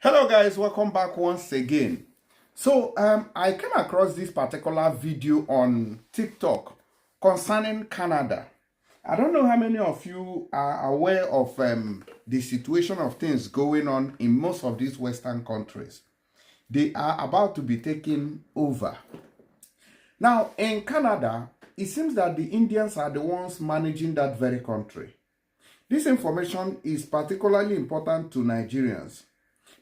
Hello guys, welcome back once again. I came across this particular video on TikTok concerning Canada. I don't know how many of you are aware of the situation of things going on in most of these Western countries. They are about to be taken over. Now, in Canada, it seems that the Indians are the ones managing that very country. This information is particularly important to Nigerians.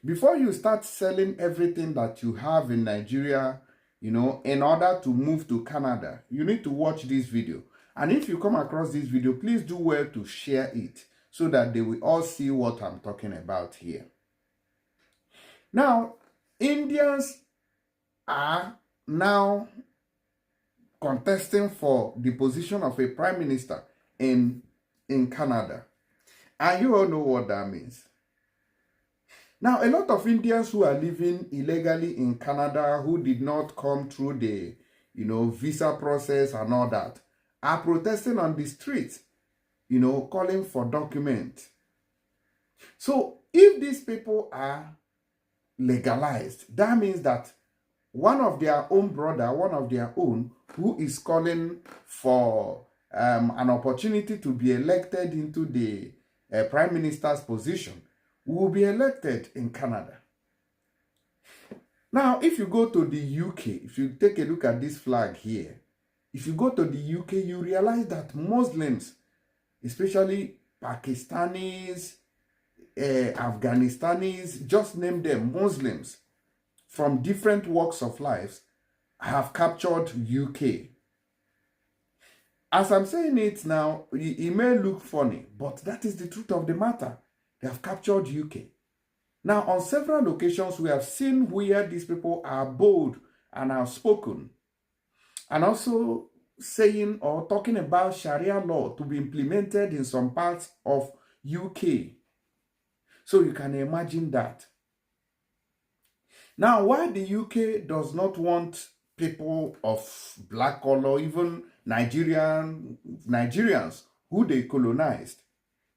Before you start selling everything that you have in Nigeria, in order to move to Canada, you need to watch this video. And if you come across this video, please do well to share it so that they will all see what I'm talking about here. Now, Indians are now contesting for the position of a prime minister in Canada. And you all know what that means. Now, a lot of Indians who are living illegally in Canada, who did not come through the, visa process and all that, are protesting on the streets, calling for documents. So, if these people are legalized, that means that one of their own brother, one of their own, who is calling for an opportunity to be elected into the prime minister's position, will be elected in Canada. Now, if you go to the UK, if you take a look at this flag here, if you go to the UK, you realize that Muslims, especially Pakistanis, Afghanistanis, just name them, Muslims from different walks of life, have captured UK. As I'm saying it now, it may look funny, but that is the truth of the matter. They have captured UK. Now, on several occasions, we have seen where these people are bold and outspoken, and also saying or talking about Sharia law to be implemented in some parts of UK. So you can imagine that. Now, why the UK does not want people of black color, even Nigerians who they colonized,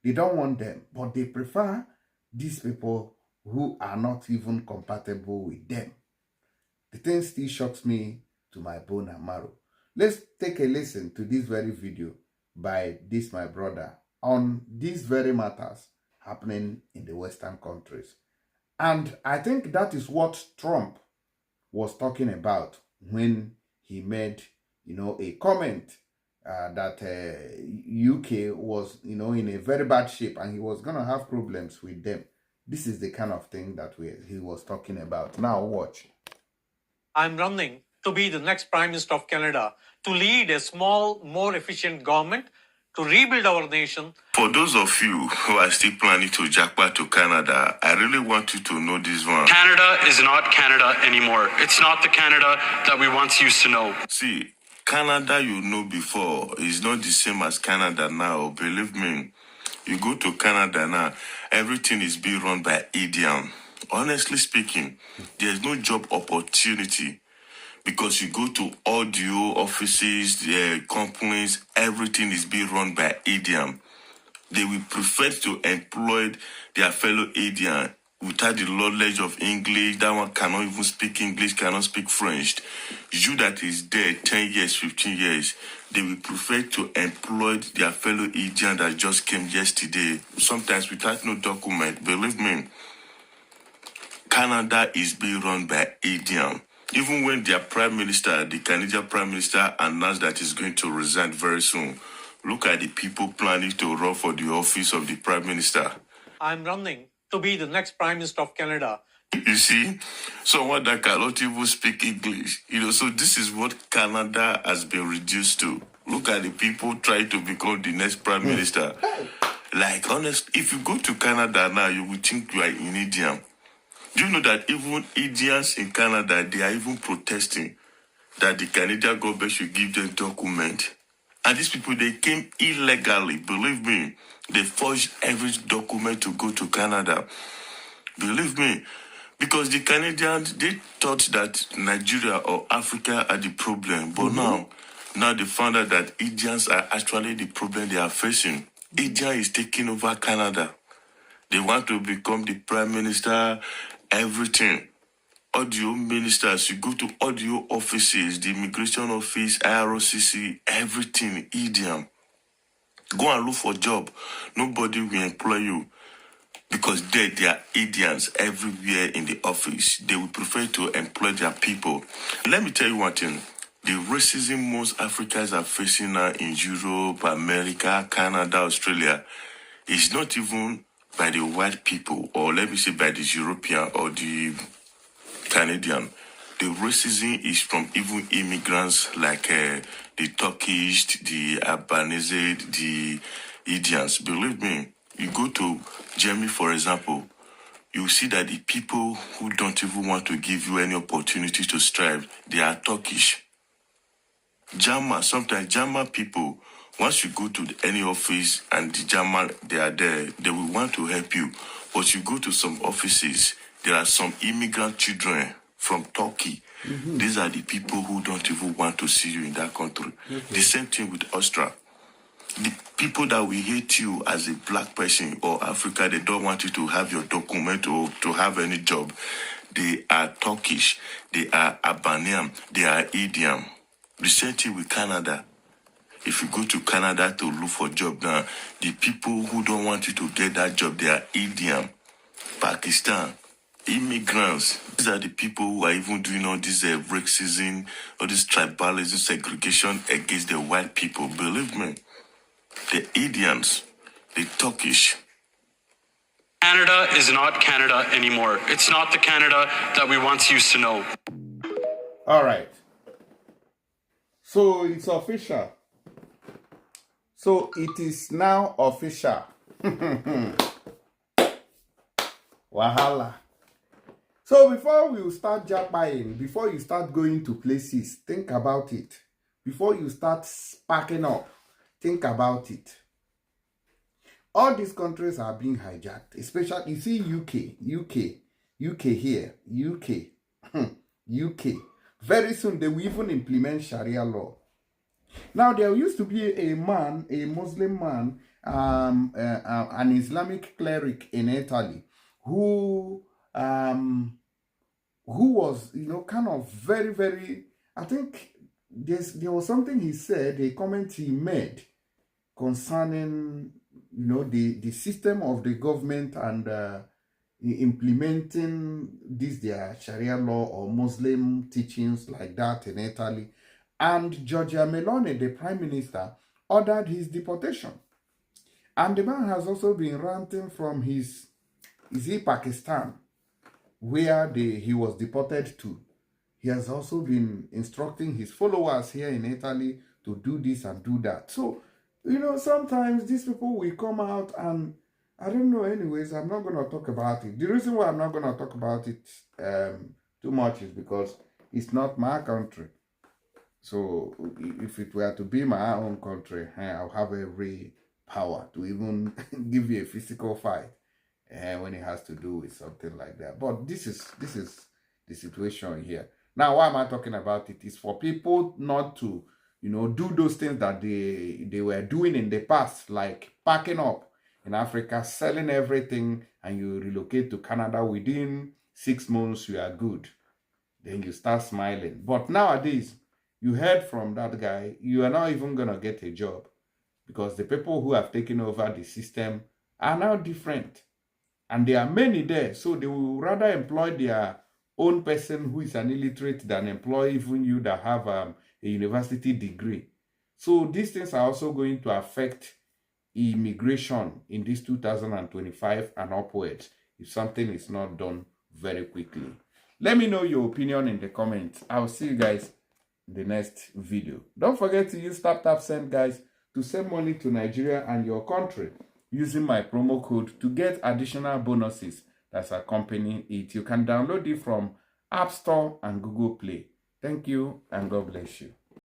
they don't want them, but they prefer these people who are not even compatible with them. The thing still shocks me to my bone and marrow. Let's take a listen to this very video by this my brother on these very matters happening in the Western countries. And I think that is what Trump was talking about when he made, a comment that UK was, in a very bad shape and he was going to have problems with them. This is the kind of thing that he was talking about. Now watch. I'm running to be the next Prime Minister of Canada, to lead a small, more efficient government, to rebuild our nation. For those of you who are still planning to jackpot to Canada, I really want you to know this one. Canada is not Canada anymore. It's not the Canada that we once used to know. See, Canada you know before is not the same as Canada now. Believe me, you go to Canada now, everything is being run by Indian. Honestly speaking, there's no job opportunity because you go to audio offices, companies, everything is being run by Indian. They will prefer to employ their fellow Indian without the knowledge of English. That one cannot even speak English, cannot speak French. You that is there 10 years, 15 years, they will prefer to employ their fellow Indian that just came yesterday, sometimes without no document. Believe me, Canada is being run by Indian. Even when their prime minister, the Canadian prime minister, announced that he's going to resign very soon, look at the people planning to run for the office of the prime minister. I'm running to be the next Prime Minister of Canada. You see, someone that cannot even speak English. So this is what Canada has been reduced to. Look at the people trying to become the next prime minister. Like, honestly, if you go to Canada now, you would think you are in India. Do you know that even Indians in Canada, they are even protesting that the Canadian government should give them document? And these people, they came illegally. Believe me, they forged every document to go to Canada. Believe me, because the Canadians, they thought that Nigeria or Africa are the problem. But now they found out that Indians are actually the problem they are facing. India is taking over Canada. They want to become the prime minister. everything. Audio ministers, you go to audio offices, the immigration office, IROCC, everything, idiom. Go and look for a job. Nobody will employ you because there are idioms everywhere in the office. They will prefer to employ their people. Let me tell you one thing. The racism most Africans are facing now in Europe, America, Canada, Australia is not even by the white people, or let me say by the European or the Canadian. The racism is from even immigrants like the Turkish, the Albanese, the Indians. Believe me, you go to Germany, for example, you see that the people who don't even want to give you any opportunity to strive, they are Turkish. German, sometimes German people, once you go to any office and the German, they are there, they will want to help you. But you go to some offices, there are some immigrant children from Turkey. These are the people who don't even want to see you in that country. The same thing with Austria. The people that will hate you as a black person or Africa, they don't want you to have your document or to have any job. They are Turkish, they are Albanian, they are Indian. The same thing with Canada. If you go to Canada to look for a job now, the people who don't want you to get that job, they are Indian, Pakistan, immigrants. These are the people who are even doing all this racism, all this tribalism, segregation against the white people. Believe me, the Indians, the Turkish. Canada is not Canada anymore. It's not the Canada that we once used to know. All right. So it's official. So it is now official. Wahala. So before we start jabbing, before you start going to places, think about it. Before you start packing up, think about it. All these countries are being hijacked, especially, you see, UK here, UK. Very soon they will even implement Sharia law. Now there used to be a man, a Muslim man, an Islamic cleric in Italy, who was, kind of very, very, I think there was something he said, a comment he made concerning, the system of the government and implementing their Sharia law or Muslim teachings like that in Italy. And Giorgia Meloni, the prime minister, ordered his deportation. And the man has also been ranting from Pakistan, where he was deported to. He has also been instructing his followers here in Italy to do this and do that. So, sometimes these people will come out and, I don't know, anyways, I'm not going to talk about it. The reason why I'm not going to talk about it too much is because it's not my country. So if it were to be my own country, I'll have every power to even give you a physical fight when it has to do with something like that. But this is the situation here. Now, why am I talking about it? It's for people not to, do those things that they were doing in the past, like packing up in Africa, selling everything, and you relocate to Canada within 6 months, you are good. Then you start smiling. But nowadays, you heard from that guy, you are not even going to get a job because the people who have taken over the system are now different. And there are many there. So they will rather employ their own person who is an illiterate than employ even you that have a university degree. So these things are also going to affect immigration in this 2025 and upwards if something is not done very quickly. Let me know your opinion in the comments. I'll see you guys in the next video. Don't forget to use tap send, guys, to send money to Nigeria and your country using my promo code to get additional bonuses that's accompanying it. You can download it from App Store and Google Play. Thank you and God bless you.